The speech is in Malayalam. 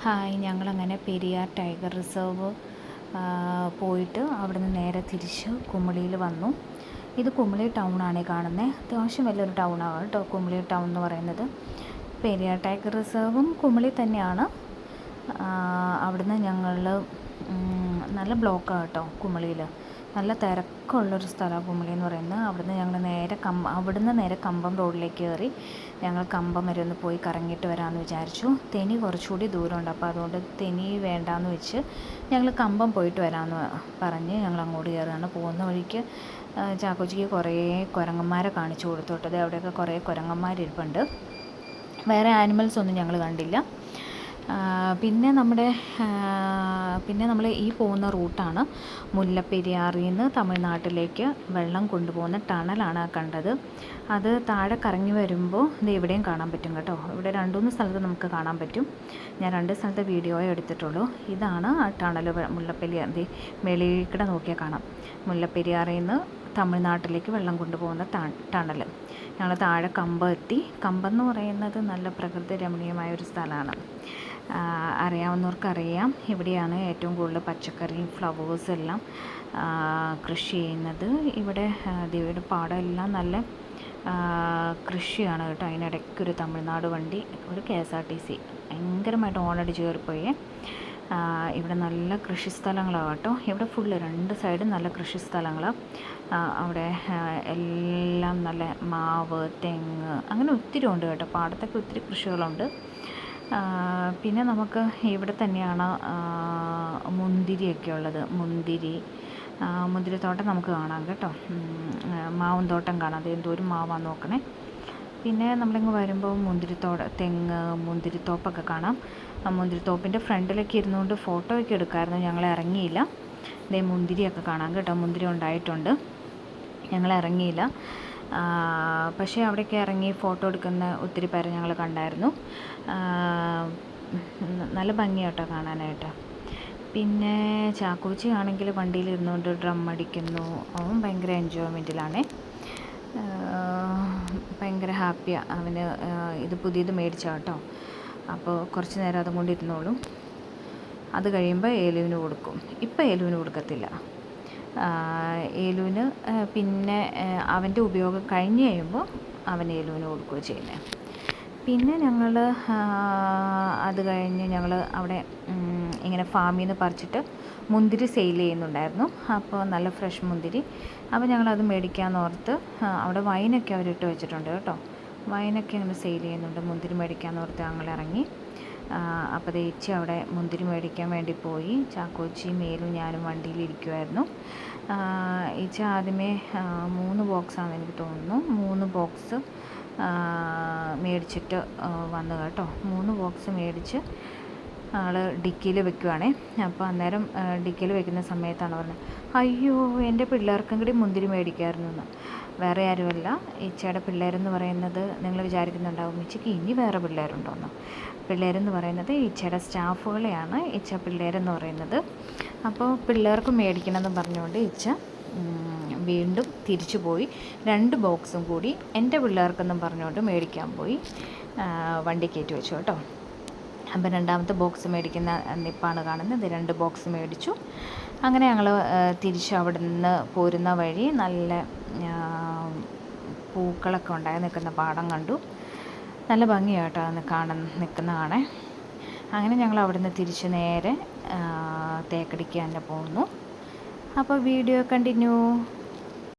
ഹായ്, ഞങ്ങളങ്ങനെ പെരിയാർ ടൈഗർ റിസർവ് പോയിട്ട് അവിടുന്ന് നേരെ തിരിച്ച് കുമളിയിൽ വന്നു. ഇത് കുമളി ടൗണാണ് കാണുന്നത്. അത്യാവശ്യം വലിയൊരു ടൗണാണ് കേട്ടോ കുമളി ടൗൺ എന്ന് പറയുന്നത്. പെരിയാർ ടൈഗർ റിസർവും കുമളി തന്നെയാണ്. അവിടുന്ന് ഞങ്ങൾ നല്ല ബ്ലോക്കാണ് കേട്ടോ കുമളിയിൽ. നല്ല തിരക്കുള്ളൊരു സ്ഥലമാണ് കുമളി എന്ന് പറയുന്നത്. അവിടുന്ന് നേരെ കമ്പം റോഡിലേക്ക് കയറി ഞങ്ങൾ കമ്പം വരെ ഒന്ന് പോയി കറങ്ങിയിട്ട് വരാമെന്ന് വിചാരിച്ചു. തെനി കുറച്ചുകൂടി ദൂരമുണ്ട്, അപ്പോൾ അതുകൊണ്ട് തെനി വേണ്ടാന്ന് വെച്ച് ഞങ്ങൾ കമ്പം പോയിട്ട് വരാമെന്ന് പറഞ്ഞ് ഞങ്ങൾ അങ്ങോട്ട് കയറുകയാണ്. പോകുന്ന വഴിക്ക് ചാക്കോച്ചിക്ക് കുറേ കുരങ്ങന്മാരെ കാണിച്ചു കൊടുത്തു കേട്ടത്. അവിടെയൊക്കെ കുറേ കുരങ്ങന്മാരിരിപ്പുണ്ട്. വേറെ ആനിമൽസ് ഒന്നും ഞങ്ങൾ കണ്ടില്ല. പിന്നെ നമ്മൾ ഈ പോകുന്ന റൂട്ടാണ് മുല്ലപ്പെരിയാറിൽ നിന്ന് തമിഴ്നാട്ടിലേക്ക് വെള്ളം കൊണ്ടുപോകുന്ന ടണലാണ് കണ്ടത്. അത് താഴെ കറങ്ങി വരുമ്പോൾ ഇത് ഇവിടെയും കാണാൻ പറ്റും കേട്ടോ. ഇവിടെ 2-3 സ്ഥലത്ത് നമുക്ക് കാണാൻ പറ്റും. ഞാൻ 2 സ്ഥലത്തെ വീഡിയോയെ എടുത്തിട്ടുള്ളൂ. ഇതാണ് ആ ടണൽ. മുല്ലപ്പെരിയാർ വെളിയിൽക്കൂടെ നോക്കിയാൽ കാണാം. മുല്ലപ്പെരിയാറിൽ നിന്ന് തമിഴ്നാട്ടിലേക്ക് വെള്ളം കൊണ്ടുപോകുന്ന ടണൽ. ഞങ്ങൾ താഴെ കമ്പം എത്തി. കമ്പം എന്ന് പറയുന്നത് നല്ല പ്രകൃതി രമണീയമായൊരു സ്ഥലമാണ്. അറിയാവുന്നവർക്കറിയാം. ഇവിടെയാണ് ഏറ്റവും കൂടുതൽ പച്ചക്കറിയും ഫ്ലവേഴ്സും എല്ലാം കൃഷി ചെയ്യുന്നത്. ഇവിടെ ദേവിയുടെ പാടമെല്ലാം നല്ല കൃഷിയാണ് കേട്ടോ. അതിനിടയ്ക്കൊരു തമിഴ്നാട് വണ്ടി, ഒരു KSRTC ഭയങ്കരമായിട്ട് ഓണടിച്ച് കയറിപ്പോയേ. ഇവിടെ നല്ല കൃഷി സ്ഥലങ്ങളാണ് കേട്ടോ. ഇവിടെ ഫുള്ള് 2 സൈഡും നല്ല കൃഷി സ്ഥലങ്ങളാണ്. അവിടെ എല്ലാം നല്ല മാവ്, തെങ്ങ്, അങ്ങനെ ഒത്തിരി ഉണ്ട് കേട്ടോ. പാടത്തൊക്കെ ഒത്തിരി കൃഷികളുണ്ട്. പിന്നെ നമുക്ക് ഇവിടെ തന്നെയാണ് മുന്തിരിയൊക്കെ ഉള്ളത്. മുന്തിരിത്തോട്ടം നമുക്ക് കാണാം കേട്ടോ. മാവും തോട്ടം കാണാം. അത് എന്തോരം മാവാന്ന് നോക്കണേ. പിന്നെ നമ്മളിങ്ങ് വരുമ്പോൾ തെങ്ങ്, മുന്തിരിത്തോപ്പൊക്കെ കാണാം. മുന്തിരിത്തോപ്പിൻ്റെ ഫ്രണ്ടിലൊക്കെ ഇരുന്നുകൊണ്ട് ഫോട്ടോ ഒക്കെ എടുക്കാമായിരുന്നു. ഞങ്ങൾ ഇറങ്ങിയില്ല. മുന്തിരിയൊക്കെ കാണാം കേട്ടോ. മുന്തിരി ഉണ്ടായിട്ടുണ്ട്. ഞങ്ങൾ ഇറങ്ങിയില്ല. പക്ഷേ അവിടെയൊക്കെ ഇറങ്ങി ഫോട്ടോ എടുക്കുന്ന ഒത്തിരി പേരെ ഞങ്ങൾ കണ്ടായിരുന്നു. നല്ല ഭംഗിയാട്ടോ കാണാനായിട്ട്. പിന്നെ ചാക്കോച്ചി ആണെങ്കിൽ വണ്ടിയിൽ ഇരുന്നുകൊണ്ട് ഡ്രം അടിക്കുന്നു. അവൻ ഭയങ്കര എൻജോയ്മെൻറ്റിലാണ്. ഭയങ്കര ഹാപ്പിയാണ് അവന്. ഇത് പുതിയത് മേടിച്ചാൽ കേട്ടോ. അപ്പോൾ കുറച്ച് നേരം അതും കൊണ്ട് ഇരുന്നോളും. അത് കഴിയുമ്പോൾ ഏലുവിന് കൊടുക്കും. ഇപ്പം ഏലുവിന് കൊടുക്കത്തില്ല. ഏലുവിന് പിന്നെ അവൻ്റെ ഉപയോഗം കഴിഞ്ഞ് കഴിയുമ്പോൾ അവൻ ഏലുവിന് കൊടുക്കുകയോ ചെയ്യുന്നത്. പിന്നെ ഞങ്ങൾ അത് കഴിഞ്ഞ് ഞങ്ങൾ അവിടെ ഇങ്ങനെ ഫാമിൽ നിന്ന് പറിച്ചിട്ട് മുന്തിരി സെയിൽ ചെയ്യുന്നുണ്ടായിരുന്നു. അപ്പോൾ നല്ല ഫ്രഷ് മുന്തിരി. അപ്പോൾ ഞങ്ങളത് മേടിക്കാമെന്ന് ഓർത്ത് അവിടെ വൈനൊക്കെ അവരിട്ട് വെച്ചിട്ടുണ്ട് കേട്ടോ. വൈനൊക്കെ അങ്ങനെ സെയിൽ ചെയ്യുന്നുണ്ട്. മുന്തിരി മേടിക്കാമെന്ന് ഓർത്ത് ഞങ്ങൾ ഇറങ്ങി. അപ്പോൾ ചേച്ചി അവിടെ മുന്തിരി മേടിക്കാൻ വേണ്ടി പോയി. ചാക്കോച്ചി, മേലും ഞാനും വണ്ടിയിലിരിക്കുമായിരുന്നു. ചേച്ചി ആദ്യമേ 3 ബോക്സാണെന്ന് എനിക്ക് തോന്നുന്നു. 3 ബോക്സ് മേടിച്ചിട്ട് വന്നു കേട്ടോ. 3 ബോക്സ് മേടിച്ച് ആൾ ഡിക്കിയിൽ വെക്കുവാണേ. അപ്പോൾ അന്നേരം ഡിക്കിയിൽ വെക്കുന്ന സമയത്താണ് പറഞ്ഞത്, അയ്യോ എൻ്റെ പിള്ളേർക്കും കൂടി മുന്തിരി മേടിക്കാമായിരുന്നു എന്ന്. വേറെ ആരുമല്ല, ഇച്ചയുടെ പിള്ളേരെന്ന് പറയുന്നത് നിങ്ങൾ വിചാരിക്കുന്നുണ്ടാവും ഇച്ചയ്ക്ക് ഇനി വേറെ പിള്ളേരുണ്ടോയെന്ന്. പിള്ളേരെന്ന് പറയുന്നത് ഇച്ചയുടെ സ്റ്റാഫുകളെയാണ് ഇച്ച പിള്ളേരെന്ന് പറയുന്നത്. അപ്പോൾ പിള്ളേർക്ക് മേടിക്കണമെന്ന് പറഞ്ഞുകൊണ്ട് ഇച്ച വീണ്ടും തിരിച്ചു പോയി 2 ബോക്സും കൂടി എൻ്റെ പിള്ളേർക്കെന്നും പറഞ്ഞുകൊണ്ട് മേടിക്കാൻ പോയി. വണ്ടി കയറ്റി വെച്ചു കേട്ടോ. അപ്പോൾ 2ാമത്തെ ബോക്സ് മേടിക്കുന്ന നിപ്പാണ് കാണുന്നത്. 2 ബോക്സ് മേടിച്ചു. അങ്ങനെ ഞങ്ങൾ തിരിച്ച് അവിടെ നിന്ന് പോരുന്ന വഴി നല്ല പൂക്കളൊക്കെ ഉണ്ടായി നിൽക്കുന്ന പാടം കണ്ടു. നല്ല ഭംഗിയായിട്ടോ അന്ന് നിൽക്കുന്ന കാണാൻ. അങ്ങനെ ഞങ്ങൾ അവിടെ നിന്ന് തിരിച്ച് നേരെ തേക്കടിക്ക് തന്നെ പോകുന്നു. അപ്പോൾ വീഡിയോ കണ്ടിന്യൂ.